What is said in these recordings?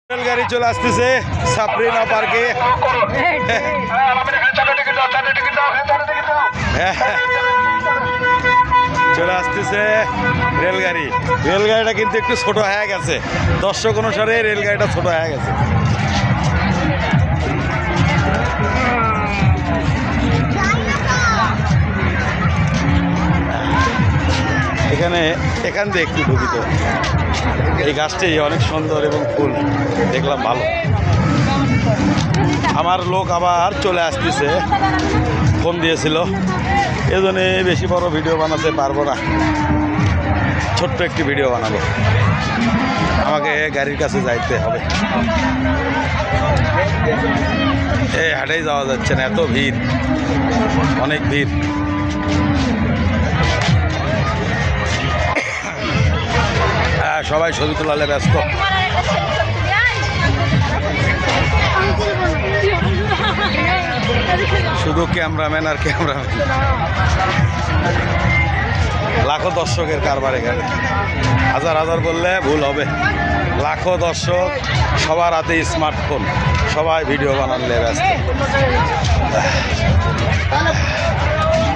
রেলগাড়ি চলে আসতেছে সাবরিনা পার্কে। চলে আসতেছে রেলগাড়ি। রেলগাড়িটা কিন্তু একটু ছোট হয়ে গেছে, দর্শক অনুসারে রেলগাড়িটা ছোট হয়ে গেছে। এখান দিয়ে একটু ঢুকিত। এই গাছটি অনেক সুন্দর এবং ফুল দেখলাম ভালো। আমার লোক আবার চলে আসতেছে, ফোন দিয়েছিল, এজন্য বেশি বড় ভিডিও বানাতে পারবো না, ছোট্ট একটি ভিডিও বানাবো। আমাকে গাড়ির কাছে যাইতে হবে, এই হাটেই যাওয়া যাচ্ছে না, এত ভিড়, অনেক ভিড়। সবাই ছবি তোলালে ব্যস্ত। শুধু ক্যামেরাম্যান আর ক্যামেরাম্যান, লাখো দর্শকের কারবার এখানে। হাজার হাজার বললে ভুল হবে, লাখো দর্শক, সবার হাতে স্মার্টফোন, সবাই ভিডিও বানালে ব্যস্ত।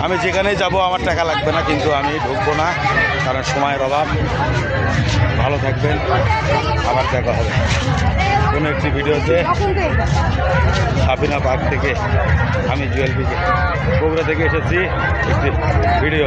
আমি যেখানেই যাব আমার টাকা লাগবে না, কিন্তু আমি ঢুকবো না, কারণ সময়ের অভাব। ভালো থাকবেন, আবার দেখা হবে কোনো একটি ভিডিওতে। সাবিনা পার্ক থেকে আমি জুয়েল বিজে বগুড়া থেকে এসেছি একটি ভিডিও।